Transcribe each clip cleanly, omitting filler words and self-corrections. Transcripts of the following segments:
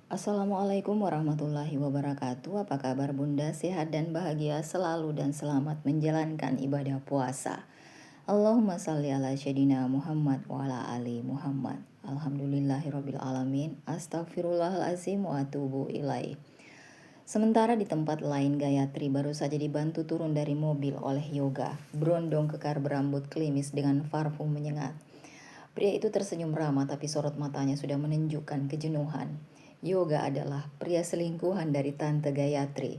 Assalamualaikum warahmatullahi wabarakatuh. Apa kabar Bunda? Sehat dan bahagia selalu dan selamat menjalankan ibadah puasa. Allahumma salli ala syedina Muhammad wa ala ali Muhammad. Alhamdulillahirabbil alamin. Astaghfirullahalazim wa atubu ilaih. Sementara di tempat lain Gayatri baru saja dibantu turun dari mobil oleh Yoga, berondong kekar berambut klimis dengan parfum menyengat. Pria itu tersenyum ramah tapi sorot matanya sudah menunjukkan kejenuhan. Yoga adalah pria selingkuhan dari Tante Gayatri.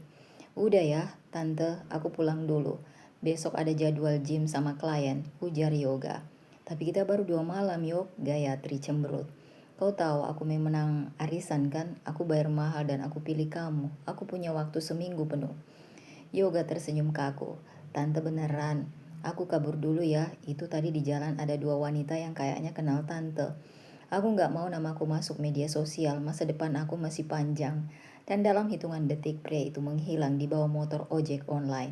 Udah ya, Tante, aku pulang dulu. Besok ada jadwal gym sama klien, ujar Yoga. Tapi kita baru 2 malam, Yok, Gayatri cemberut. Kau tahu aku menang arisan kan? Aku bayar mahal dan aku pilih kamu. Aku punya waktu seminggu penuh. Yoga tersenyum kaku. Tante beneran. Aku kabur dulu ya. Itu tadi di jalan ada 2 wanita yang kayaknya kenal tante. Aku gak mau namaku masuk media sosial. Masa depan aku masih panjang. Dan dalam hitungan detik pria itu menghilang di bawah motor ojek online.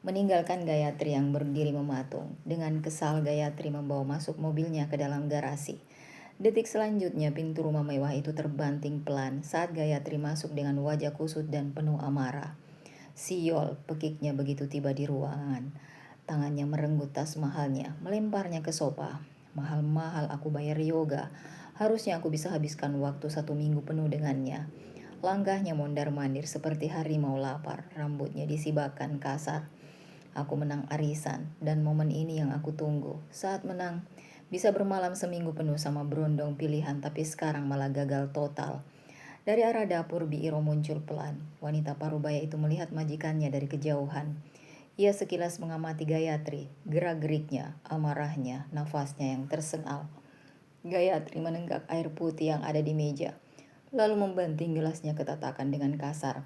Meninggalkan Gayatri yang berdiri mematung. Dengan kesal Gayatri membawa masuk mobilnya ke dalam garasi. Detik selanjutnya pintu rumah mewah itu terbanting pelan saat Gayatri masuk dengan wajah kusut dan penuh amarah. Siol, pekiknya begitu tiba di ruangan. Tangannya merenggut tas mahalnya, melemparnya ke sofa. Mahal-mahal aku bayar Yoga. Harusnya aku bisa habiskan waktu 1 minggu penuh dengannya. Langkahnya mondar-mandir seperti harimau lapar. Rambutnya disibakan kasar. Aku menang arisan dan momen ini yang aku tunggu. Saat menang, bisa bermalam seminggu penuh sama berondong pilihan tapi sekarang malah gagal total. Dari arah dapur Biiro muncul pelan. Wanita parubaya itu melihat majikannya dari kejauhan. Ia sekilas mengamati Gayatri, gerak-geriknya, amarahnya, nafasnya yang tersengal. Gayatri menenggak air putih yang ada di meja, lalu membanting gelasnya ke tatakan dengan kasar.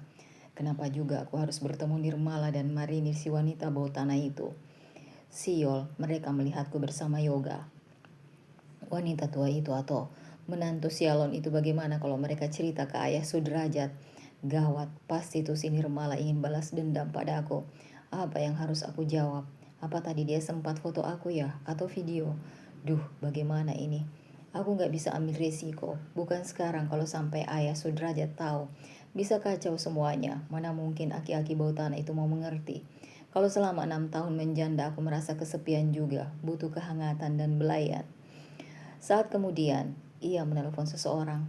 Kenapa juga aku harus bertemu Nirmala dan Marini si wanita bau tanah itu? Siol, mereka melihatku bersama Yoga. Wanita tua itu atau menantu sialon itu bagaimana kalau mereka cerita ke ayah Sudrajat? Gawat, pasti tuh si Nirmala ingin balas dendam pada aku. Apa yang harus aku jawab? Apa tadi dia sempat foto aku ya? Atau video? Duh, bagaimana ini? Aku gak bisa ambil risiko. Bukan sekarang kalau sampai ayah Sudrajat tahu. Bisa kacau semuanya. Mana mungkin aki-aki bau tanah itu mau mengerti. Kalau selama 6 tahun menjanda aku merasa kesepian juga. Butuh kehangatan dan belayan. Saat kemudian, ia menelpon seseorang.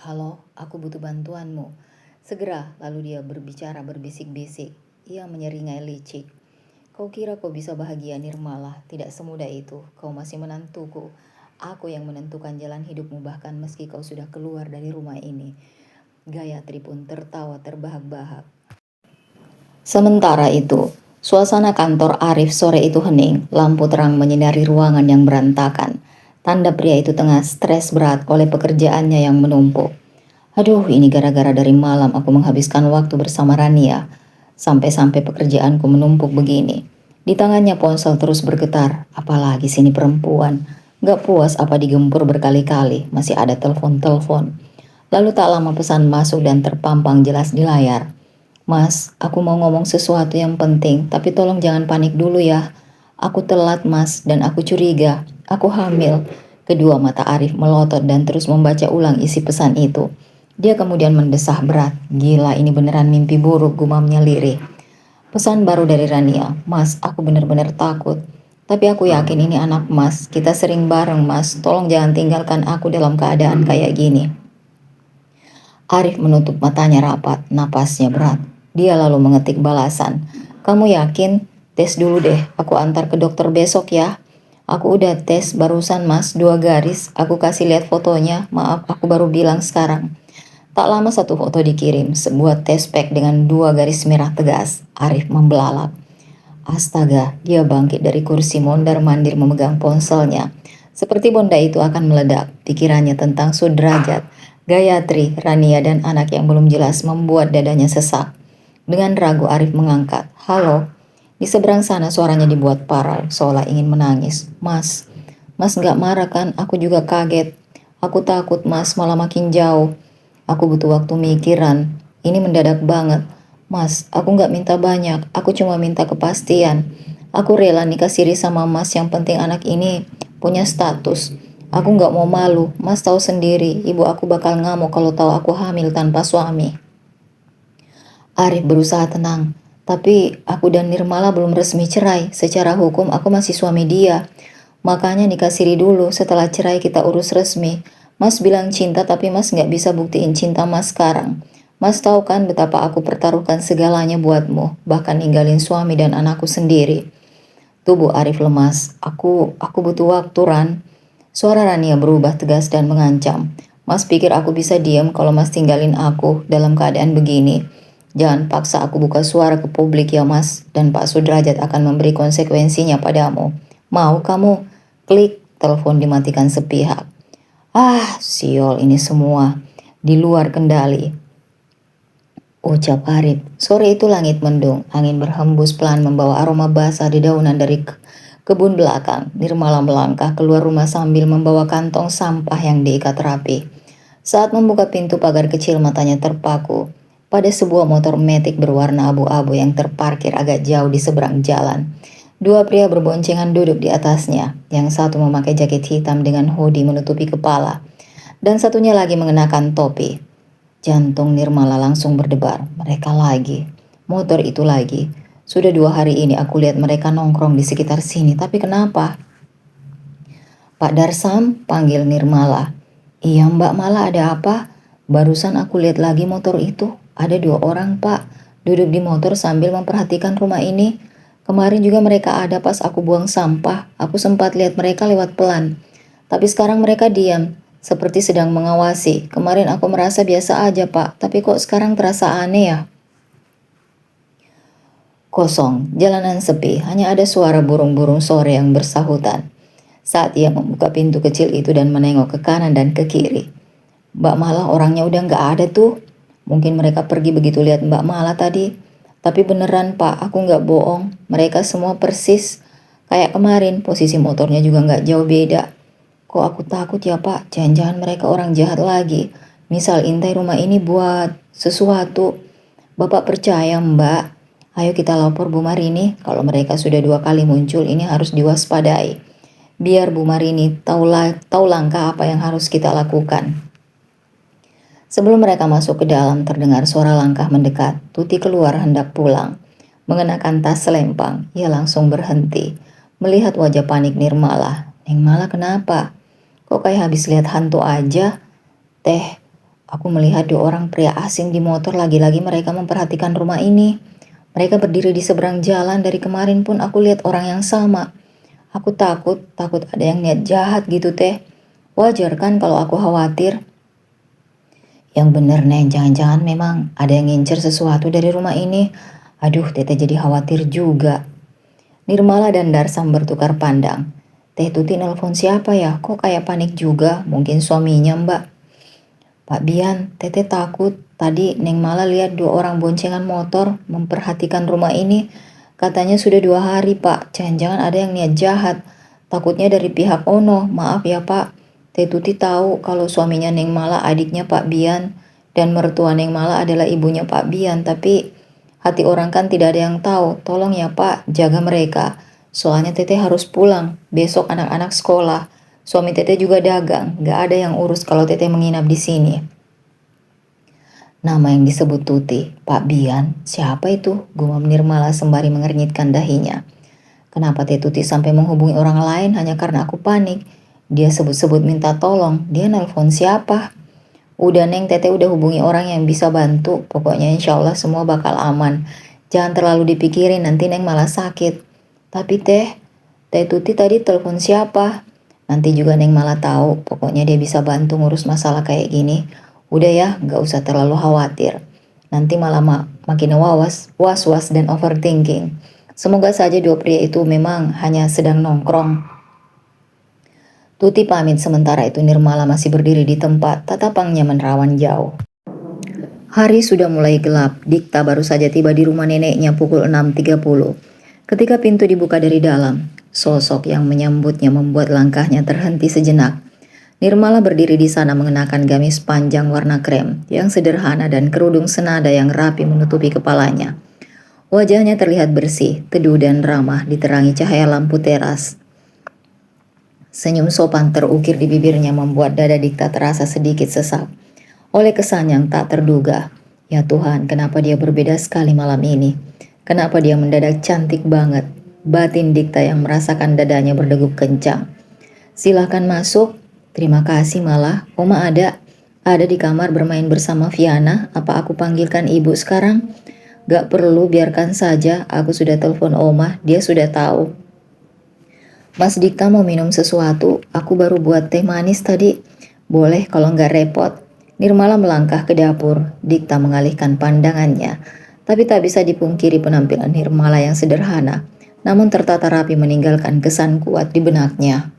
Halo, aku butuh bantuanmu. Segera, lalu dia berbicara berbisik-bisik. Ia menyeringai licik. Kau kira kau bisa bahagia Nirmala? Tidak semudah itu. Kau masih menantuku. Aku yang menentukan jalan hidupmu bahkan meski kau sudah keluar dari rumah ini. Gayatri pun tertawa terbahak-bahak. Sementara itu, suasana kantor Arif sore itu hening. Lampu terang menyinari ruangan yang berantakan. Tanda pria itu tengah stres berat oleh pekerjaannya yang menumpuk. Aduh, ini gara-gara dari malam aku menghabiskan waktu bersama Rania. Sampai-sampai pekerjaanku menumpuk begini. Di tangannya ponsel terus bergetar. Apalagi sini perempuan. Gak puas apa digempur berkali-kali. Masih ada telepon-telepon. Lalu tak lama pesan masuk dan terpampang jelas di layar. Mas, aku mau ngomong sesuatu yang penting, tapi tolong jangan panik dulu ya. Aku telat mas, dan aku curiga. Aku hamil. Kedua mata Arif melotot dan terus membaca ulang isi pesan itu. Dia kemudian mendesah berat. Gila, ini beneran mimpi buruk, gumamnya lirih. Pesan baru dari Rania. Mas, aku bener-bener takut. Tapi aku yakin ini anak mas. Kita sering bareng mas. Tolong jangan tinggalkan aku dalam keadaan kayak gini. Arif menutup matanya rapat, napasnya berat. Dia lalu mengetik balasan. Kamu yakin? Tes dulu deh, aku antar ke dokter besok ya. Aku udah tes barusan mas, 2 garis. Aku kasih lihat fotonya, maaf aku baru bilang sekarang. Tak lama satu foto dikirim, sebuah tes pack dengan 2 garis merah tegas. Arif membelalak. Astaga, dia bangkit dari kursi mondar-mandir memegang ponselnya. Seperti benda itu akan meledak, pikirannya tentang Sudrajat, Gayatri, Rania dan anak yang belum jelas membuat dadanya sesak. Dengan ragu Arif mengangkat. Halo. Di seberang sana suaranya dibuat parau, seolah ingin menangis. Mas gak marah kan? Aku juga kaget. Aku takut mas, malah makin jauh. Aku butuh waktu mikiran. Ini mendadak banget. Mas, aku gak minta banyak. Aku cuma minta kepastian. Aku rela nikah siri sama mas, yang penting anak ini punya status. Aku nggak mau malu, Mas tahu sendiri, ibu aku bakal ngamuk kalau tahu aku hamil tanpa suami. Arif berusaha tenang, tapi aku dan Nirmala belum resmi cerai. Secara hukum aku masih suami dia. Makanya nikah siri dulu, setelah cerai kita urus resmi. Mas bilang cinta tapi Mas nggak bisa buktiin cinta Mas sekarang. Mas tahu kan betapa aku pertaruhkan segalanya buatmu, bahkan ninggalin suami dan anakku sendiri. Tubuh Arif lemas. Aku butuh waktu, Ran. Suara Rania berubah tegas dan mengancam. Mas pikir aku bisa diam kalau Mas tinggalin aku dalam keadaan begini? Jangan paksa aku buka suara ke publik ya Mas, dan Pak Sudrajat akan memberi konsekuensinya padamu. Mau kamu? Klik, telepon dimatikan sepihak. Siol ini semua. Di luar kendali. Ucap Arif. Sore itu langit mendung, angin berhembus pelan membawa aroma basah di daunan dari kebun belakang. Nirmala melangkah keluar rumah sambil membawa kantong sampah yang diikat rapi. Saat membuka pintu pagar kecil matanya terpaku pada sebuah motor metik berwarna abu-abu yang terparkir agak jauh di seberang jalan. Dua pria berboncengan duduk di atasnya, yang satu memakai jaket hitam dengan hoodie menutupi kepala, dan satunya lagi mengenakan topi. Jantung Nirmala langsung berdebar. Mereka lagi. Motor itu lagi. Sudah 2 hari ini aku lihat mereka nongkrong di sekitar sini. Tapi kenapa? Pak Darsam, panggil Nirmala. Iya Mbak Mala, ada apa? Barusan aku lihat lagi motor itu. Ada 2 orang Pak. Duduk di motor sambil memperhatikan rumah ini. Kemarin juga mereka ada pas aku buang sampah. Aku sempat lihat mereka lewat pelan. Tapi sekarang mereka diam. Seperti sedang mengawasi. Kemarin aku merasa biasa aja Pak, tapi kok sekarang terasa aneh ya? Kosong, jalanan sepi, hanya ada suara burung-burung sore yang bersahutan. Saat ia membuka pintu kecil itu dan menengok ke kanan dan ke kiri. Mbak Mala orangnya udah nggak ada tuh. Mungkin mereka pergi begitu lihat Mbak Mala tadi. Tapi beneran Pak, aku nggak bohong. Mereka semua persis. Kayak kemarin, posisi motornya juga nggak jauh beda. Kok aku takut ya Pak, jangan-jangan mereka orang jahat lagi. Misal intai rumah ini buat sesuatu. Bapak percaya Mbak? Ayo kita lapor Bu Marini. Kalau mereka sudah 2 kali muncul, ini harus diwaspadai. Biar Bu Marini tahu langkah apa yang harus kita lakukan. Sebelum mereka masuk ke dalam, terdengar suara langkah mendekat. Tuti keluar hendak pulang. Mengenakan tas selempang, ia langsung berhenti. Melihat wajah panik Nirmala. Neng Mala kenapa? Kok kayak habis lihat hantu aja? Teh, aku melihat 2 orang pria asing di motor, lagi-lagi mereka memperhatikan rumah ini. Mereka berdiri di seberang jalan, dari kemarin pun aku lihat orang yang sama. Aku takut ada yang niat jahat gitu teh. Wajar kan kalau aku khawatir. Yang bener Neng, jangan-jangan memang ada yang ngincer sesuatu dari rumah ini. Aduh, Teteh jadi khawatir juga. Nirmala dan Darsam bertukar pandang. Teh Tuti nelpon siapa ya? Kok kayak panik juga? Mungkin suaminya Mbak. Pak Bian, Teteh takut. Tadi Neng Mala lihat 2 orang boncengan motor memperhatikan rumah ini. Katanya sudah 2 hari Pak. Jangan-jangan ada yang niat jahat. Takutnya dari pihak Ono. Maaf ya Pak. Teh Tuti tahu kalau suaminya Neng Mala adiknya Pak Bian. Dan mertua Neng Mala adalah ibunya Pak Bian. Tapi hati orang kan tidak ada yang tahu. Tolong ya Pak, jaga mereka. Soalnya Teteh harus pulang. Besok anak-anak sekolah. Suami Teteh juga dagang. Gak ada yang urus kalau Teteh menginap di sini. Nama yang disebut Tuti, Pak Bian. Siapa itu? Gumam Nirmala sembari mengernyitkan dahinya. Kenapa Teh Tuti sampai menghubungi orang lain hanya karena aku panik? Dia sebut-sebut minta tolong. Dia nelpon siapa? Udah Neng, Teteh udah hubungi orang yang bisa bantu. Pokoknya insya Allah semua bakal aman. Jangan terlalu dipikirin, nanti Neng malah sakit. Tapi Teh Tuti tadi telepon siapa? Nanti juga Neng malah tahu. Pokoknya dia bisa bantu ngurus masalah kayak gini. Udah ya, gak usah terlalu khawatir. Nanti malah makin was-was dan overthinking. Semoga saja 2 pria itu memang hanya sedang nongkrong. Tuti pamit, sementara itu Nirmala masih berdiri di tempat, tatapangnya menerawang jauh. Hari sudah mulai gelap. Dikta baru saja tiba di rumah neneknya pukul 6.30. Ketika pintu dibuka dari dalam, sosok yang menyambutnya membuat langkahnya terhenti sejenak. Nirmala berdiri di sana mengenakan gamis panjang warna krem yang sederhana dan kerudung senada yang rapi menutupi kepalanya. Wajahnya terlihat bersih, teduh dan ramah diterangi cahaya lampu teras. Senyum sopan terukir di bibirnya membuat dada Dikta terasa sedikit sesak. Oleh kesan yang tak terduga. Ya Tuhan, kenapa dia berbeda sekali malam ini? Kenapa dia mendadak cantik banget? Batin Dikta yang merasakan dadanya berdegup kencang. Silahkan masuk. Terima kasih malah. Oma ada. Ada di kamar bermain bersama Viana. Apa aku panggilkan ibu sekarang? Gak perlu, biarkan saja. Aku sudah telepon Oma. Dia sudah tahu. Mas Dikta mau minum sesuatu, aku baru buat teh manis tadi. Boleh kalau nggak repot. Nirmala melangkah ke dapur, Dikta mengalihkan pandangannya. Tapi tak bisa dipungkiri penampilan Nirmala yang sederhana, namun tertata rapi meninggalkan kesan kuat di benaknya.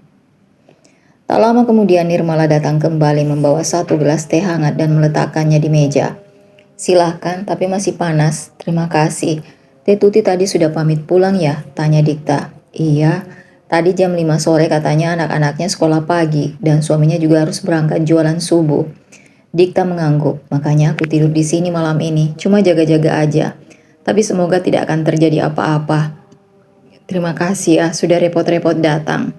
Tak lama kemudian Nirmala datang kembali membawa satu gelas teh hangat dan meletakkannya di meja. Silahkan, tapi masih panas. Terima kasih. Teh Tuti tadi sudah pamit pulang ya? Tanya Dikta. Iya. Tadi jam 5 sore katanya anak-anaknya sekolah pagi dan suaminya juga harus berangkat jualan subuh. Dikta mengangguk, makanya aku tidur di sini malam ini, cuma jaga-jaga aja. Tapi semoga tidak akan terjadi apa-apa. Terima kasih ya, sudah repot-repot datang.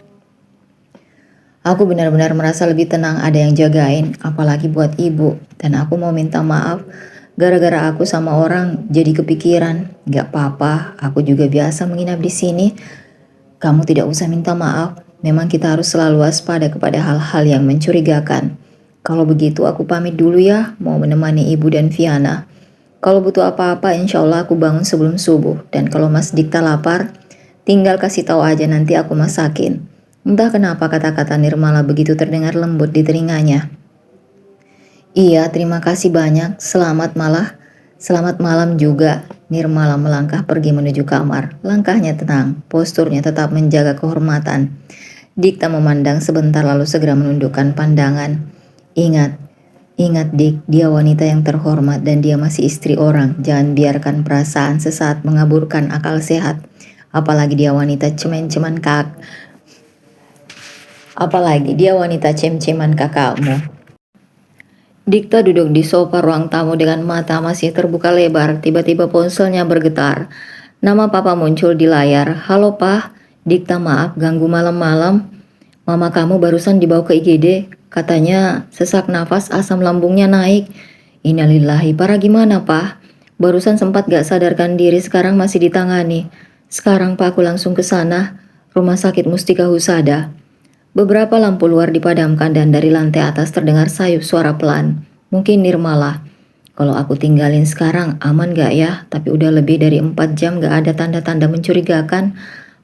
Aku benar-benar merasa lebih tenang ada yang jagain, apalagi buat ibu. Dan aku mau minta maaf, gara-gara aku sama orang jadi kepikiran. Gak apa-apa, aku juga biasa menginap di sini. Kamu tidak usah minta maaf, memang kita harus selalu waspada kepada hal-hal yang mencurigakan. Kalau begitu aku pamit dulu ya, mau menemani ibu dan Viana. Kalau butuh apa-apa insya Allah aku bangun sebelum subuh. Dan kalau Mas Dikta lapar, tinggal kasih tahu aja nanti aku masakin. Entah kenapa kata-kata Nirmala begitu terdengar lembut di telinganya. Iya, terima kasih banyak, selamat malam juga. Nirmala melangkah pergi menuju kamar. Langkahnya tenang, posturnya tetap menjaga kehormatan. Dikta memandang sebentar lalu segera menundukkan pandangan. Ingat Dik, dia wanita yang terhormat dan dia masih istri orang. Jangan biarkan perasaan sesaat mengaburkan akal sehat. Apalagi dia wanita cem-ceman kakakmu. Dikta duduk di sofa ruang tamu dengan mata masih terbuka lebar. Tiba-tiba ponselnya bergetar. Nama papa muncul di layar. Halo Pak, Dikta maaf ganggu malam-malam. Mama kamu barusan dibawa ke IGD. Katanya sesak nafas, asam lambungnya naik. Innalillahi, parah gimana Pak? Barusan sempat gak sadarkan diri, sekarang masih ditangani. Sekarang Pak aku langsung ke sana. Rumah sakit Mustika Husada. Beberapa lampu luar dipadamkan dan dari lantai atas terdengar sayup suara pelan. Mungkin Nirmala. Kalau aku tinggalin sekarang aman gak ya? Tapi udah lebih dari 4 jam gak ada tanda-tanda mencurigakan.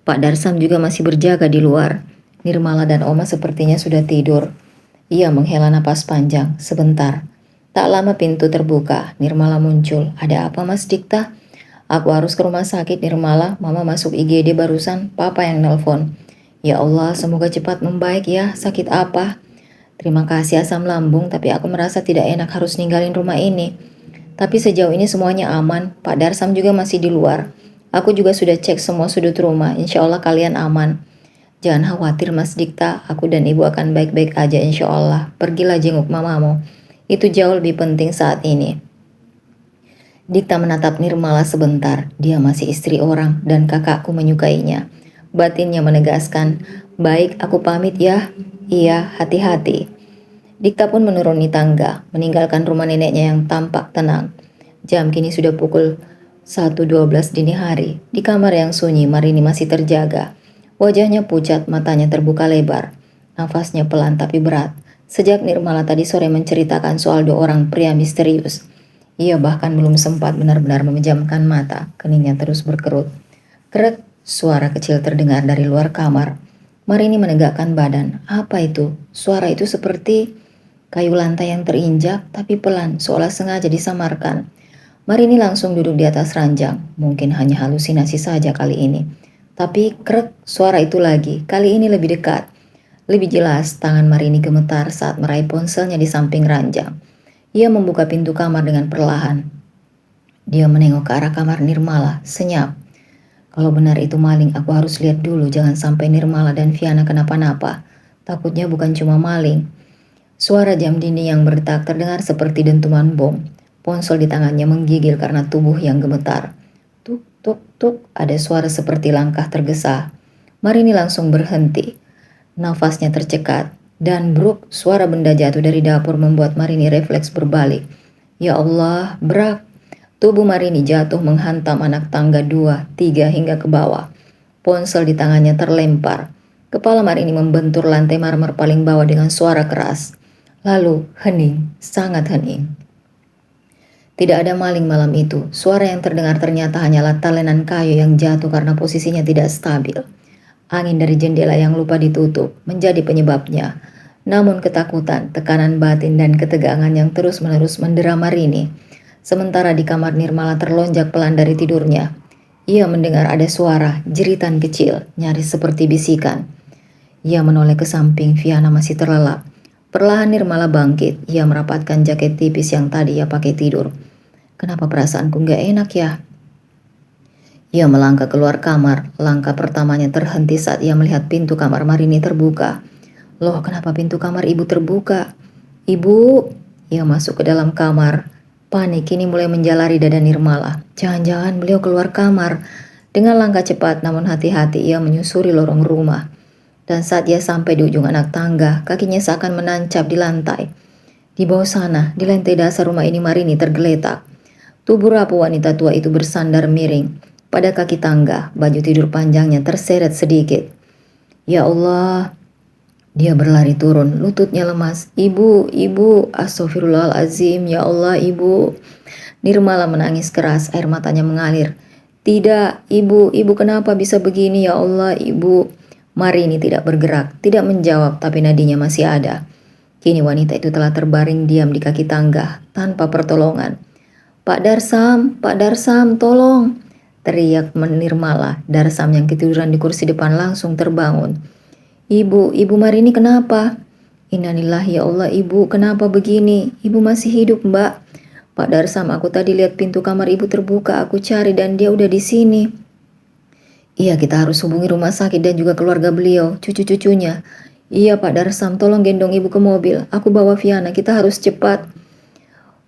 Pak Darsam juga masih berjaga di luar. Nirmala dan Oma sepertinya sudah tidur. Ia menghela napas panjang. Sebentar. Tak lama pintu terbuka. Nirmala muncul. Ada apa Mas Dikta? Aku harus ke rumah sakit Nirmala. Mama masuk IGD barusan. Papa yang nelpon. Ya Allah, semoga cepat membaik ya. Sakit apa? Terima kasih asam lambung, tapi aku merasa tidak enak harus ninggalin rumah ini. Tapi sejauh ini semuanya aman. Pak Darsam juga masih di luar. Aku juga sudah cek semua sudut rumah. Insya Allah kalian aman. Jangan khawatir Mas Dikta, aku dan ibu akan baik-baik aja insya Allah. Pergilah jenguk mamamu. Itu jauh lebih penting saat ini. Dikta menatap Nirmala sebentar. Dia masih istri orang dan kakakku menyukainya. Batinnya menegaskan, baik aku pamit ya. Iya, hati-hati. Dikta pun menuruni tangga, meninggalkan rumah neneknya yang tampak tenang. Jam kini sudah pukul 1.12 dini hari. Di kamar yang sunyi, Marini masih terjaga. Wajahnya pucat, matanya terbuka lebar. Nafasnya pelan tapi berat. Sejak Nirmala tadi sore menceritakan soal 2 orang pria misterius. Ia bahkan belum sempat benar-benar memejamkan mata, keningnya terus berkerut. Krek. Suara kecil terdengar dari luar kamar. Marini menegakkan badan. Apa itu? Suara itu seperti kayu lantai yang terinjak, tapi pelan, seolah sengaja disamarkan. Marini langsung duduk di atas ranjang. Mungkin hanya halusinasi saja kali ini. Tapi krek, suara itu lagi. Kali ini lebih dekat. Lebih jelas, tangan Marini gemetar saat meraih ponselnya di samping ranjang. Ia membuka pintu kamar dengan perlahan. Dia menengok ke arah kamar Nirmala, senyap. Kalau benar itu maling, aku harus lihat dulu, jangan sampai Nirmala dan Viana kenapa-napa. Takutnya bukan cuma maling. Suara jam dinding yang berdetak terdengar seperti dentuman bom. Ponsel di tangannya menggigil karena tubuh yang gemetar. Tuk, tuk, tuk, ada suara seperti langkah tergesa. Marini langsung berhenti. Nafasnya tercekat. Dan bruk, suara benda jatuh dari dapur membuat Marini refleks berbalik. Ya Allah, brak. Tubuh Marini jatuh menghantam anak tangga 2, 3 hingga ke bawah. Ponsel di tangannya terlempar. Kepala Marini membentur lantai marmer paling bawah dengan suara keras. Lalu hening, sangat hening. Tidak ada maling malam itu. Suara yang terdengar ternyata hanyalah talenan kayu yang jatuh karena posisinya tidak stabil. Angin dari jendela yang lupa ditutup menjadi penyebabnya. Namun ketakutan, tekanan batin, dan ketegangan yang terus-menerus mendera Marini. Sementara di kamar Nirmala terlonjak pelan dari tidurnya. Ia mendengar ada suara, jeritan kecil, nyaris seperti bisikan. Ia menoleh ke samping, Viana masih terlelap. Perlahan Nirmala bangkit, ia merapatkan jaket tipis yang tadi ia pakai tidur. Kenapa perasaanku gak enak ya? Ia melangkah keluar kamar. Langkah pertamanya terhenti saat ia melihat pintu kamar Marini terbuka. Loh, kenapa pintu kamar ibu terbuka? Ibu, ia masuk ke dalam kamar. Panik kini mulai menjalari dada Nirmala. Jangan-jangan beliau keluar kamar. Dengan langkah cepat namun hati-hati ia menyusuri lorong rumah. Dan saat ia sampai di ujung anak tangga, kakinya seakan menancap di lantai. Di bawah sana, di lantai dasar rumah ini Marini tergeletak. Tubuh rapuh wanita tua itu bersandar miring. Pada kaki tangga, baju tidur panjangnya terseret sedikit. Ya Allah, dia berlari turun, lututnya lemas. Ibu, ibu, astagfirullahalazim, ya Allah ibu. Nirmala menangis keras, air matanya mengalir. Tidak, ibu kenapa bisa begini ya Allah ibu. Marini tidak bergerak, tidak menjawab tapi nadinya masih ada. Kini wanita itu telah terbaring diam di kaki tangga, tanpa pertolongan. Pak Darsam, tolong, teriak Nirmala. Darsam yang ketiduran di kursi depan langsung terbangun. Ibu Marini kenapa? Innalillahi ya Allah ibu, kenapa begini? Ibu masih hidup mbak. Pak Darsam, aku tadi lihat pintu kamar ibu terbuka, aku cari dan dia udah di sini. Iya, kita harus hubungi rumah sakit dan juga keluarga beliau, cucu-cucunya. Iya Pak Darsam, tolong gendong ibu ke mobil, aku bawa Viana, kita harus cepat.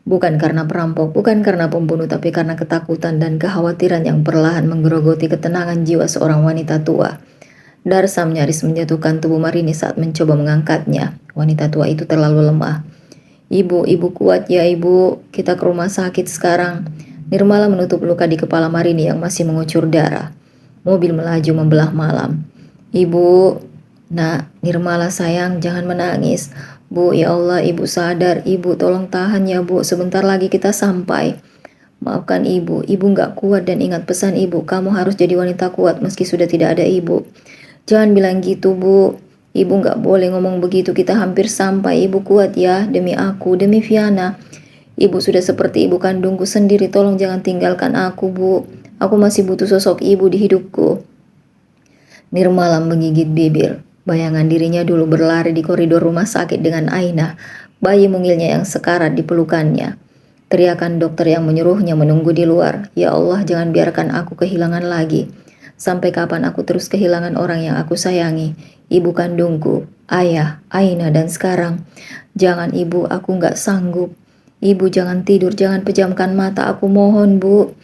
Bukan karena perampok, bukan karena pembunuh, tapi karena ketakutan dan kekhawatiran yang perlahan menggerogoti ketenangan jiwa seorang wanita tua. Darsam nyaris menjatuhkan tubuh Marini saat mencoba mengangkatnya. Wanita tua itu terlalu lemah. Ibu kuat ya ibu, kita ke rumah sakit sekarang. Nirmala menutup luka di kepala Marini yang masih mengucur darah. Mobil melaju membelah malam. Ibu, nak, Nirmala sayang, jangan menangis. Bu, ya Allah, ibu sadar, ibu tolong tahan ya bu, sebentar lagi kita sampai. Maafkan ibu gak kuat dan ingat pesan ibu, kamu harus jadi wanita kuat meski sudah tidak ada ibu. Jangan bilang gitu bu, ibu gak boleh ngomong begitu, kita hampir sampai, ibu kuat ya, demi aku, demi Viana. Ibu sudah seperti ibu kandungku sendiri, tolong jangan tinggalkan aku bu, aku masih butuh sosok ibu di hidupku. Nirmala menggigit bibir. Bayangan dirinya dulu berlari di koridor rumah sakit dengan Aina, bayi mungilnya yang sekarat di pelukannya. Teriakan dokter yang menyuruhnya menunggu di luar. Ya Allah, jangan biarkan aku kehilangan lagi. Sampai kapan aku terus kehilangan orang yang aku sayangi? Ibu kandungku, ayah, Aina, dan sekarang. Jangan ibu, aku gak sanggup. Ibu jangan tidur, jangan pejamkan mata, aku mohon bu.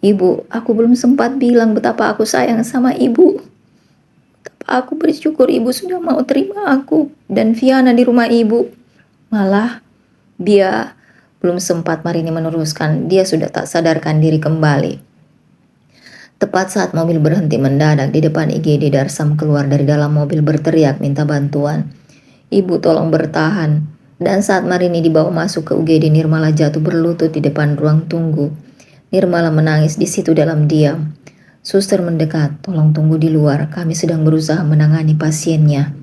Ibu, aku belum sempat bilang betapa aku sayang sama ibu. Aku bersyukur ibu sudah mau terima aku dan Viana di rumah ibu. Malah dia belum sempat Marini meneruskan, dia sudah tak sadarkan diri kembali. Tepat saat mobil berhenti mendadak di depan IGD, Darsam keluar dari dalam mobil berteriak minta bantuan. Ibu tolong bertahan. Dan saat Marini dibawa masuk ke UGD, Nirmala jatuh berlutut di depan ruang tunggu. Nirmala menangis di situ dalam diam. Suster mendekat, tolong tunggu di luar, kami sedang berusaha menangani pasiennya.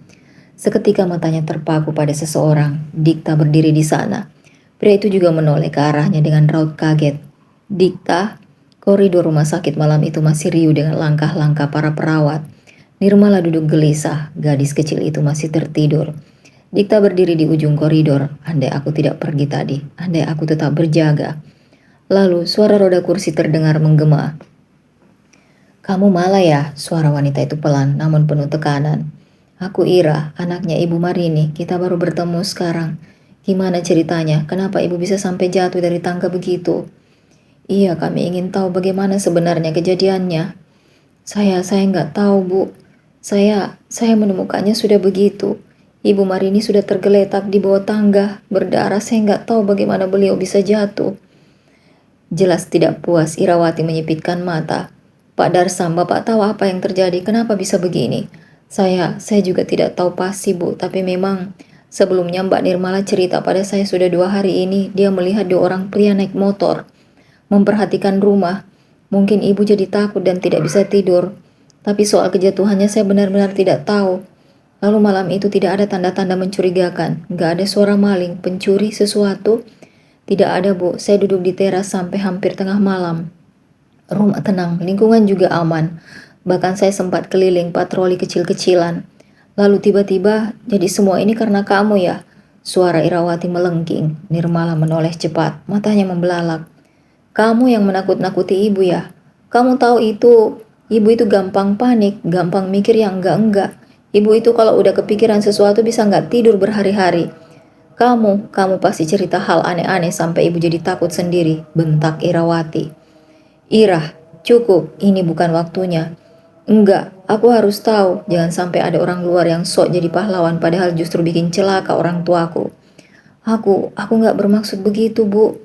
Seketika matanya terpaku pada seseorang, Dikta berdiri di sana. Pria itu juga menoleh ke arahnya dengan raut kaget. Dikta, koridor rumah sakit malam itu masih riuh dengan langkah-langkah para perawat. Nirmala duduk gelisah, gadis kecil itu masih tertidur. Dikta berdiri di ujung koridor, andai aku tidak pergi tadi, andai aku tetap berjaga. Lalu suara roda kursi terdengar menggema. Kamu malah ya, suara wanita itu pelan namun penuh tekanan. Aku Ira, anaknya Ibu Marini, kita baru bertemu sekarang. Gimana ceritanya, kenapa ibu bisa sampai jatuh dari tangga begitu? Iya, kami ingin tahu bagaimana sebenarnya kejadiannya. Saya nggak tahu bu. Saya menemukannya sudah begitu. Ibu Marini sudah tergeletak di bawah tangga, berdarah. Saya nggak tahu bagaimana beliau bisa jatuh. Jelas tidak puas, Irawati menyipitkan mata. Pak Darsam, Bapak tahu apa yang terjadi? Kenapa bisa begini? Saya juga tidak tahu pasti, Bu. Tapi memang sebelumnya Mbak Nirmala cerita pada saya sudah 2 hari ini dia melihat 2 orang pria naik motor, memperhatikan rumah. Mungkin ibu jadi takut dan tidak bisa tidur. Tapi soal kejatuhannya saya benar-benar tidak tahu. Lalu malam itu tidak ada tanda-tanda mencurigakan. Nggak ada suara maling, pencuri, sesuatu. Tidak ada, Bu. Saya duduk di teras sampai hampir tengah malam. Rumah tenang, lingkungan juga aman. Bahkan saya sempat keliling patroli kecil-kecilan. Lalu tiba-tiba, jadi semua ini karena kamu ya? Suara Irawati melengking. Nirmala menoleh cepat, matanya membelalak. Kamu yang menakut-nakuti ibu ya? Kamu tahu ibu itu gampang panik, gampang mikir yang enggak-enggak. Ibu itu kalau udah kepikiran sesuatu bisa nggak tidur berhari-hari. Kamu pasti cerita hal aneh-aneh sampai ibu jadi takut sendiri, bentak Irawati. Irah, cukup, ini bukan waktunya. Enggak, aku harus tahu, jangan sampai ada orang luar yang sok jadi pahlawan padahal justru bikin celaka orang tuaku. Aku nggak bermaksud begitu, Bu.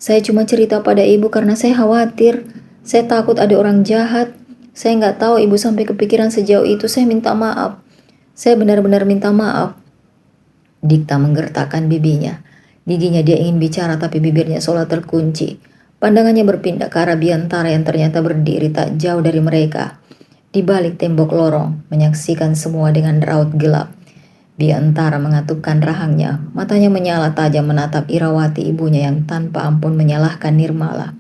Saya cuma cerita pada ibu karena saya khawatir. Saya takut ada orang jahat. Saya nggak tahu ibu sampai kepikiran sejauh itu. Saya minta maaf. Saya benar-benar minta maaf. Dikta menggertakkan bibinya. Giginya dia ingin bicara tapi bibirnya seolah terkunci. Pandangannya berpindah ke arah Biantara yang ternyata berdiri tak jauh dari mereka. Di balik tembok lorong, menyaksikan semua dengan raut gelap. Biantara mengatupkan rahangnya, matanya menyala tajam menatap Irawati ibunya yang tanpa ampun menyalahkan Nirmala.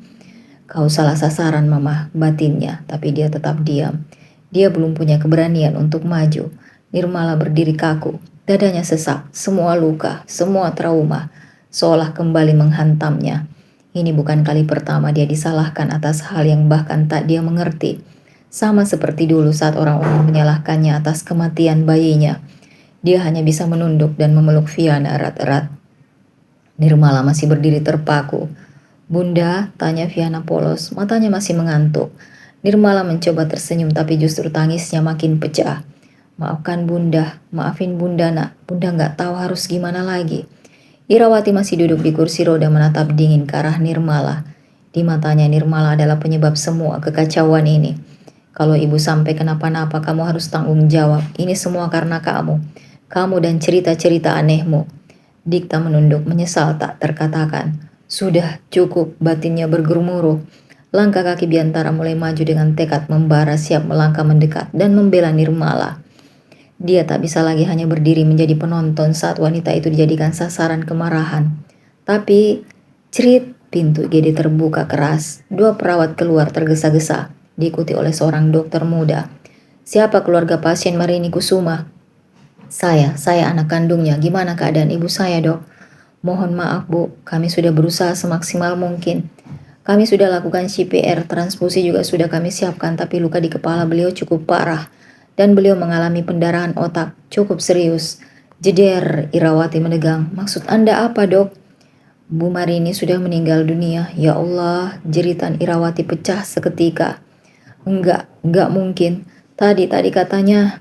Kau salah sasaran mama, batinnya, tapi dia tetap diam. Dia belum punya keberanian untuk maju. Nirmala berdiri kaku, dadanya sesak, semua luka, semua trauma, seolah kembali menghantamnya. Ini bukan kali pertama dia disalahkan atas hal yang bahkan tak dia mengerti. Sama seperti dulu saat orang-orang menyalahkannya atas kematian bayinya. Dia hanya bisa menunduk dan memeluk Viana erat-erat. Nirmala masih berdiri terpaku. Bunda, tanya Viana polos, matanya masih mengantuk. Nirmala mencoba tersenyum tapi justru tangisnya makin pecah. Maafkan Bunda, maafin Bunda nak, Bunda nggak tahu harus gimana lagi. Irawati masih duduk di kursi roda menatap dingin ke arah Nirmala. Di matanya Nirmala adalah penyebab semua kekacauan ini. Kalau ibu sampai kenapa-napa kamu harus tanggung jawab, ini semua karena kamu. Kamu dan cerita-cerita anehmu. Dikta menunduk menyesal tak terkatakan. Sudah cukup, batinnya bergemuruh. Langkah kaki Biantara mulai maju dengan tekad membara siap melangkah mendekat dan membela Nirmala. Dia tak bisa lagi hanya berdiri menjadi penonton saat wanita itu dijadikan sasaran kemarahan. Tapi, cerit, pintu IGD terbuka keras. 2 perawat keluar tergesa-gesa, diikuti oleh seorang dokter muda. Siapa keluarga pasien Marini Kusuma? Saya anak kandungnya. Gimana keadaan ibu saya, Dok? Mohon maaf, Bu. Kami sudah berusaha semaksimal mungkin. Kami sudah lakukan CPR, transfusi juga sudah kami siapkan, tapi luka di kepala beliau cukup parah. Dan beliau mengalami pendarahan otak cukup serius. Jeder, Irawati menegang. Maksud Anda apa, Dok? Bu Marini sudah meninggal dunia. Ya Allah, jeritan Irawati pecah seketika. Enggak mungkin. Tadi katanya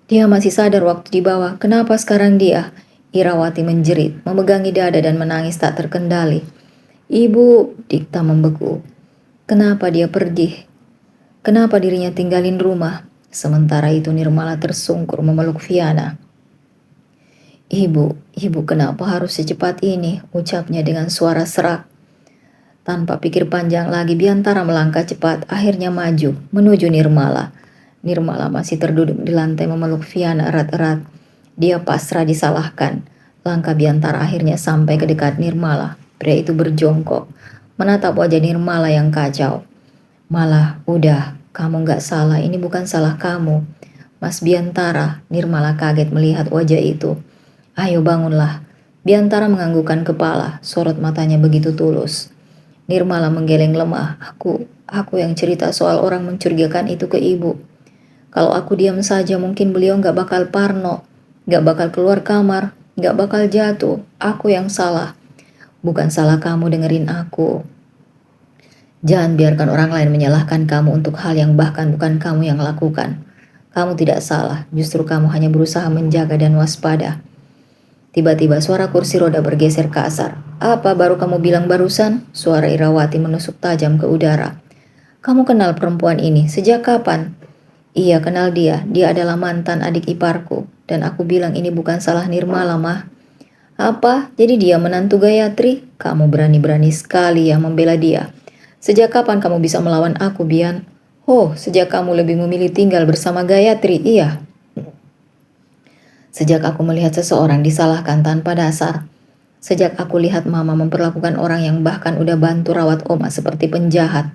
dia masih sadar waktu di bawah. Kenapa sekarang dia? Irawati menjerit, memegangi dada dan menangis tak terkendali. Ibu, Dikta membeku. Kenapa dia pergi? Kenapa dirinya tinggalin rumah? Sementara itu Nirmala tersungkur memeluk Viana. Ibu kenapa harus secepat ini? Ucapnya dengan suara serak. Tanpa pikir panjang lagi Biantara melangkah cepat, akhirnya maju, menuju Nirmala. Nirmala masih terduduk di lantai memeluk Viana erat-erat. Dia pasrah disalahkan. Langkah Biantara akhirnya sampai ke dekat Nirmala. Pria itu berjongkok, menatap wajah Nirmala yang kacau. Malah, udah, kamu gak salah, ini bukan salah kamu. Mas Biantara, Nirmala kaget melihat wajah itu. Ayo bangunlah. Biantara menganggukkan kepala, sorot matanya begitu tulus. Nirmala menggeleng lemah. Aku yang cerita soal orang mencurigakan itu ke ibu. Kalau aku diam saja mungkin beliau gak bakal parno, gak bakal keluar kamar, gak bakal jatuh. Aku yang salah. Bukan salah kamu dengerin aku. Jangan biarkan orang lain menyalahkan kamu untuk hal yang bahkan bukan kamu yang lakukan. Kamu tidak salah, justru kamu hanya berusaha menjaga dan waspada. Tiba-tiba suara kursi roda bergeser kasar. Apa baru kamu bilang barusan? Suara Irawati menusuk tajam ke udara. Kamu kenal perempuan ini, sejak kapan? Iya, kenal dia. Dia adalah mantan adik iparku. Dan aku bilang ini bukan salah Nirmala, Mah. Apa? Jadi dia menantu Gayatri? Kamu berani-berani sekali ya membela dia. Sejak kapan kamu bisa melawan aku, Bian? Oh, sejak kamu lebih memilih tinggal bersama Gayatri, iya. Sejak aku melihat seseorang disalahkan tanpa dasar. Sejak aku lihat mama memperlakukan orang yang bahkan udah bantu rawat Oma seperti penjahat.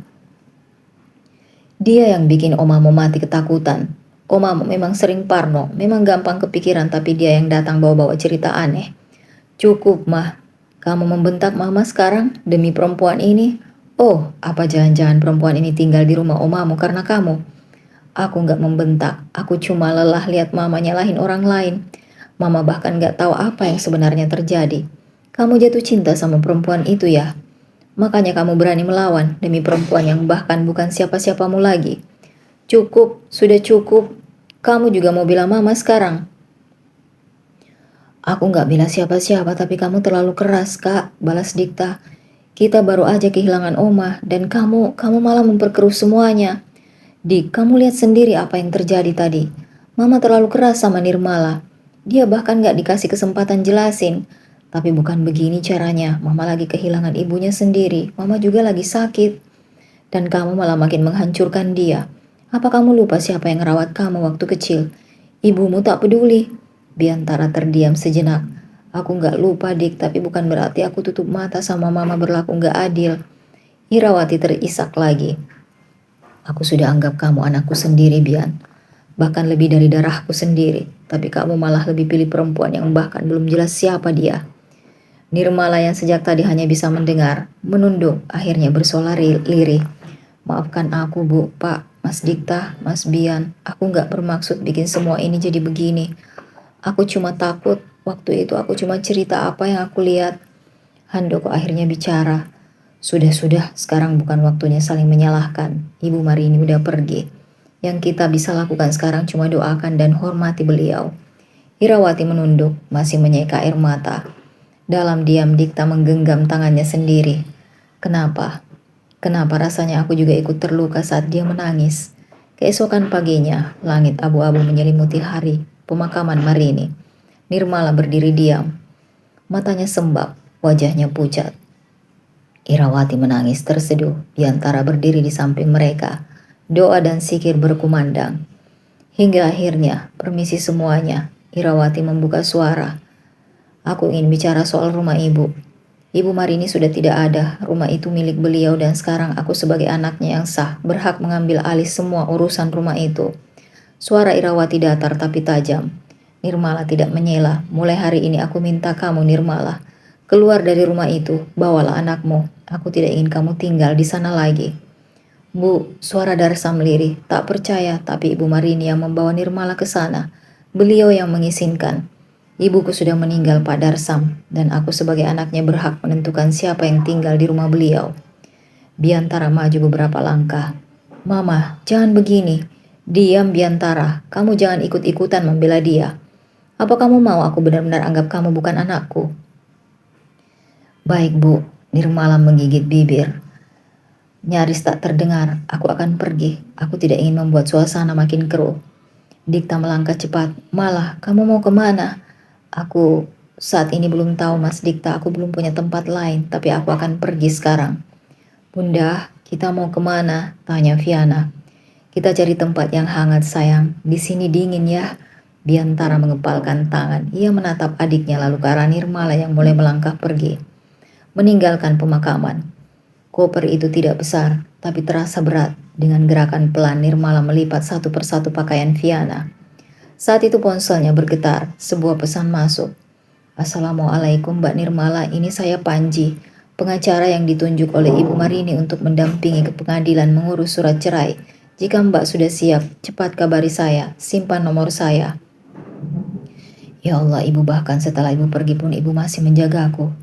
Dia yang bikin Oma mau mati ketakutan. Oma memang sering parno, memang gampang kepikiran, tapi dia yang datang bawa-bawa cerita aneh. Cukup, Mah. Kamu membentak Mama sekarang demi perempuan ini? Oh, apa jangan-jangan perempuan ini tinggal di rumah omamu karena kamu? Aku nggak membentak. Aku cuma lelah lihat Mama nyalahin orang lain. Mama bahkan nggak tahu apa yang sebenarnya terjadi. Kamu jatuh cinta sama perempuan itu ya? Makanya kamu berani melawan demi perempuan yang bahkan bukan siapa-siapamu lagi. Cukup, sudah cukup. Kamu juga mau bilang Mama sekarang? Aku nggak bela siapa-siapa, tapi kamu terlalu keras, Kak, balas Dikta. Kita baru aja kehilangan Oma, dan kamu malah memperkeruh semuanya. Dik, kamu lihat sendiri apa yang terjadi tadi. Mama terlalu keras sama Nirmala. Dia bahkan nggak dikasih kesempatan jelasin. Tapi bukan begini caranya, Mama lagi kehilangan ibunya sendiri. Mama juga lagi sakit. Dan kamu malah makin menghancurkan dia. Apa kamu lupa siapa yang merawat kamu waktu kecil? Ibumu tak peduli. Biantara terdiam sejenak. Aku nggak lupa, Dik, tapi bukan berarti aku tutup mata sama Mama berlaku nggak adil. Irawati terisak lagi. Aku sudah anggap kamu anakku sendiri, Bian. Bahkan lebih dari darahku sendiri. Tapi kamu malah lebih pilih perempuan yang bahkan belum jelas siapa dia. Nirmala yang sejak tadi hanya bisa mendengar, menunduk, akhirnya bersolar lirih. Maafkan aku, Bu, Pak, Mas Dikta, Mas Bian. Aku nggak bermaksud bikin semua ini jadi begini. Aku cuma takut. Waktu itu aku cuma cerita apa yang aku lihat. Handoko akhirnya bicara. Sudah, sekarang bukan waktunya saling menyalahkan. Ibu Marini udah pergi. Yang kita bisa lakukan sekarang cuma doakan dan hormati beliau. Irawati menunduk, masih menyeka air mata. Dalam diam Dikta menggenggam tangannya sendiri. Kenapa? Kenapa rasanya aku juga ikut terluka saat dia menangis? Keesokan paginya, langit abu-abu menyelimuti hari pemakaman Marini. Nirmala berdiri diam. Matanya sembab, wajahnya pucat. Irawati menangis terseduh di antara berdiri di samping mereka. Doa dan zikir berkumandang. Hingga akhirnya, permisi semuanya, Irawati membuka suara. Aku ingin bicara soal rumah ibu. Ibu Marini sudah tidak ada, rumah itu milik beliau dan sekarang aku sebagai anaknya yang sah berhak mengambil alih semua urusan rumah itu. Suara Irawati datar tapi tajam. Nirmala tidak menyela. Mulai hari ini aku minta kamu, Nirmala. Keluar dari rumah itu, bawalah anakmu. Aku tidak ingin kamu tinggal di sana lagi. Bu, suara Darsam lirih. Tak percaya, tapi Ibu Marini yang membawa Nirmala ke sana. Beliau yang mengizinkan. Ibuku sudah meninggal, Pak Darsam, dan aku sebagai anaknya berhak menentukan siapa yang tinggal di rumah beliau. Biantara maju beberapa langkah. Mama, jangan begini. Diam, Biantara. Kamu jangan ikut-ikutan membela dia. Apa kamu mau aku benar-benar anggap kamu bukan anakku? Baik, Bu. Nirmala menggigit bibir. Nyaris tak terdengar. Aku akan pergi. Aku tidak ingin membuat suasana makin keruh. Dikta melangkah cepat. Malah, kamu mau kemana? Aku saat ini belum tahu, Mas Dikta. Aku belum punya tempat lain, tapi aku akan pergi sekarang. Bunda, kita mau kemana? Tanya Viana. Kita cari tempat yang hangat, sayang. Di sini dingin ya. Biantara mengepalkan tangan. Ia menatap adiknya lalu ke arah Nirmala yang mulai melangkah pergi. Meninggalkan pemakaman. Koper itu tidak besar, tapi terasa berat. Dengan gerakan pelan Nirmala melipat satu persatu pakaian Viana. Saat itu ponselnya bergetar, sebuah pesan masuk. Assalamualaikum Mbak Nirmala, ini saya Panji, pengacara yang ditunjuk oleh Ibu Marini untuk mendampingi ke pengadilan mengurus surat cerai. Jika Mbak sudah siap, cepat kabari saya, simpan nomor saya. Ya Allah, Ibu, bahkan setelah Ibu pergi pun Ibu masih menjagaku,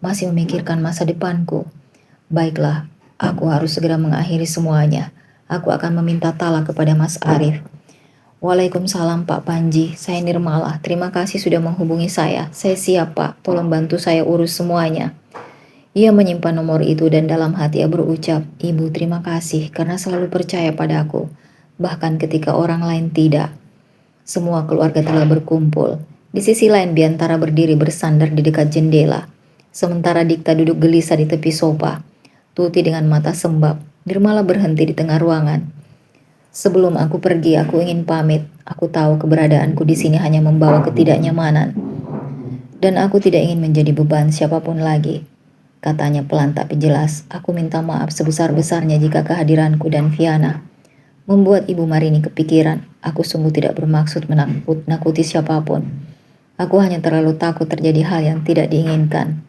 masih memikirkan masa depanku. Baiklah, aku harus segera mengakhiri semuanya. Aku akan meminta talak kepada Mas Arif. Waalaikumsalam Pak Panji, saya Nirmala. Terima kasih sudah menghubungi saya. Saya siap Pak, tolong bantu saya urus semuanya. Ia menyimpan nomor itu dan dalam hati ia berucap, Ibu terima kasih karena selalu percaya padaku. Bahkan ketika orang lain tidak. Semua keluarga telah berkumpul. Di sisi lain Biantara berdiri bersandar di dekat jendela. Sementara Dikta duduk gelisah di tepi sofa. Tuti dengan mata sembab. Nirmala berhenti di tengah ruangan. Sebelum aku pergi, aku ingin pamit. Aku tahu keberadaanku di sini hanya membawa ketidaknyamanan. Dan aku tidak ingin menjadi beban siapapun lagi. Katanya pelan tapi jelas, aku minta maaf sebesar-besarnya jika kehadiranku dan Viana membuat Ibu Marini kepikiran. Aku sungguh tidak bermaksud menakuti siapapun. Aku hanya terlalu takut terjadi hal yang tidak diinginkan.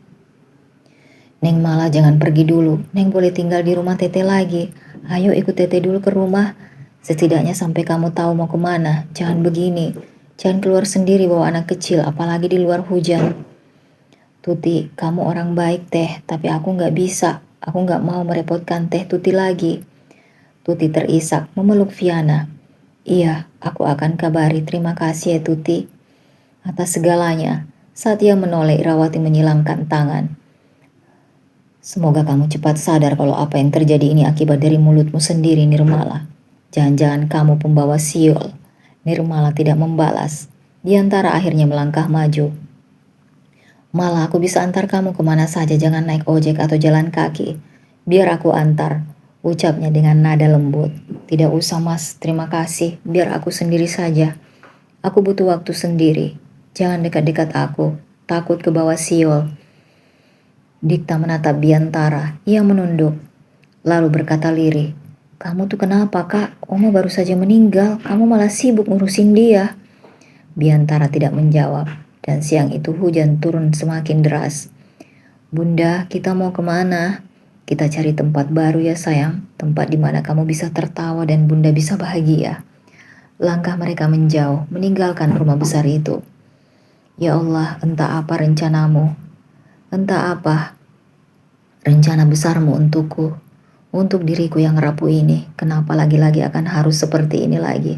Neng malah jangan pergi dulu. Neng boleh tinggal di rumah Tete lagi. Ayo ikut Tete dulu ke rumah. Setidaknya sampai kamu tahu mau kemana. Jangan begini. Jangan keluar sendiri bawa anak kecil, apalagi di luar hujan. Tuti, kamu orang baik teh, tapi aku nggak bisa. Aku nggak mau merepotkan teh Tuti lagi. Tuti terisak memeluk Viana. Iya, aku akan kabari. Terima kasih ya Tuti. Atas segalanya, saat ia menoleh Irawati menyilangkan tangan. Semoga kamu cepat sadar kalau apa yang terjadi ini akibat dari mulutmu sendiri, Nirmala. Jangan-jangan kamu pembawa siul. Nirmala tidak membalas. Biantara akhirnya melangkah maju. Malah aku bisa antar kamu kemana saja, jangan naik ojek atau jalan kaki. Biar aku antar, ucapnya dengan nada lembut. Tidak usah mas, terima kasih, biar aku sendiri saja. Aku butuh waktu sendiri, jangan dekat-dekat aku, takut ke bawah siul. Dikta menatap Biantara, ia menunduk. Lalu berkata lirih, kamu tuh kenapa kak, Oma baru saja meninggal, kamu malah sibuk ngurusin dia. Biantara tidak menjawab. Dan siang itu hujan turun semakin deras. Bunda, kita mau kemana? Kita cari tempat baru ya sayang. Tempat di mana kamu bisa tertawa dan bunda bisa bahagia. Langkah mereka menjauh, meninggalkan rumah besar itu. Ya Allah, entah apa rencanamu. Entah apa rencana besarmu untukku. Untuk diriku yang rapuh ini. Kenapa lagi-lagi akan harus seperti ini lagi?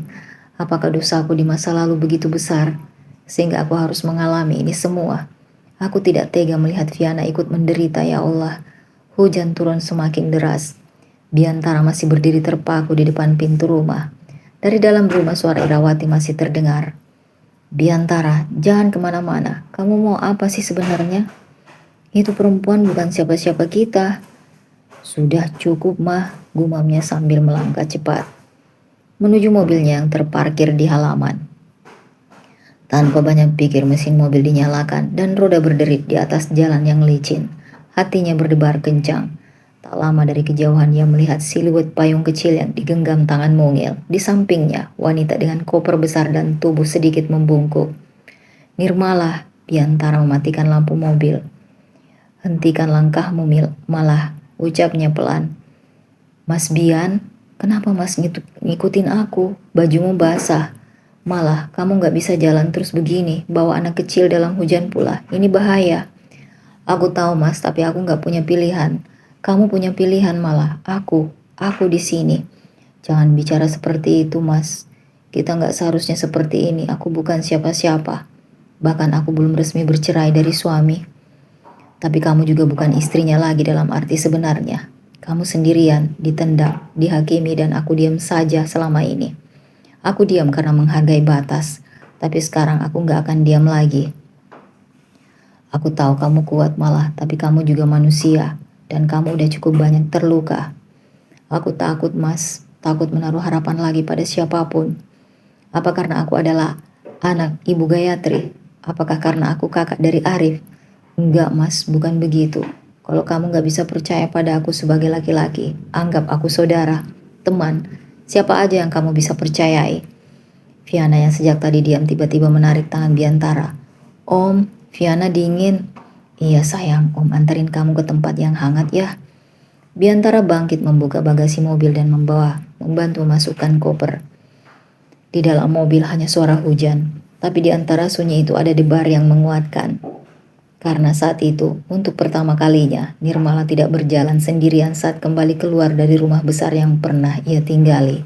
Apakah dosaku di masa lalu begitu besar? Sehingga aku harus mengalami ini semua. Aku tidak tega melihat Viana ikut menderita ya Allah. Hujan turun semakin deras. Biantara masih berdiri terpaku di depan pintu rumah. Dari dalam rumah suara Irawati masih terdengar. Biantara, jangan kemana-mana. Kamu mau apa sih sebenarnya? Itu perempuan bukan siapa-siapa kita. Sudah cukup mah, gumamnya sambil melangkah cepat menuju mobilnya yang terparkir di halaman. Tanpa banyak pikir mesin mobil dinyalakan dan roda berderit di atas jalan yang licin. Hatinya berdebar kencang. Tak lama dari kejauhan ia melihat siluet payung kecil yang digenggam tangan mungil. Di sampingnya wanita dengan koper besar dan tubuh sedikit membungkuk. Nirmala, Biantara mematikan lampu mobil. Hentikan langkahmu malah, ucapnya pelan. Mas Bian, kenapa mas ngikutin aku? Bajumu basah. Malah, kamu gak bisa jalan terus begini, bawa anak kecil dalam hujan pula. Ini bahaya. Aku tahu mas, tapi aku gak punya pilihan. Kamu punya pilihan malah. Aku di sini. Jangan bicara seperti itu mas. Kita gak seharusnya seperti ini. Aku bukan siapa-siapa. Bahkan aku belum resmi bercerai dari suami. Tapi kamu juga bukan istrinya lagi dalam arti sebenarnya. Kamu sendirian, ditendang, dihakimi dan aku diam saja selama ini. Aku diam karena menghargai batas, tapi sekarang aku gak akan diam lagi. Aku tahu kamu kuat malah, tapi kamu juga manusia, dan kamu udah cukup banyak terluka. Aku takut mas, takut menaruh harapan lagi pada siapapun. Apa karena aku adalah anak Ibu Gayatri? Apakah karena aku kakak dari Arif? Enggak mas, bukan begitu. Kalau kamu gak bisa percaya pada aku sebagai laki-laki, anggap aku saudara, teman, siapa aja yang kamu bisa percayai. Viana yang sejak tadi diam tiba-tiba menarik tangan Biantara. Om, Viana dingin. Iya sayang, om antarin kamu ke tempat yang hangat ya. Biantara bangkit membuka bagasi mobil dan membantu memasukkan koper. Di dalam mobil hanya suara hujan, tapi di antara sunyi itu ada debar yang menguatkan. Karena saat itu, untuk pertama kalinya, Nirmala tidak berjalan sendirian saat kembali keluar dari rumah besar yang pernah ia tinggali.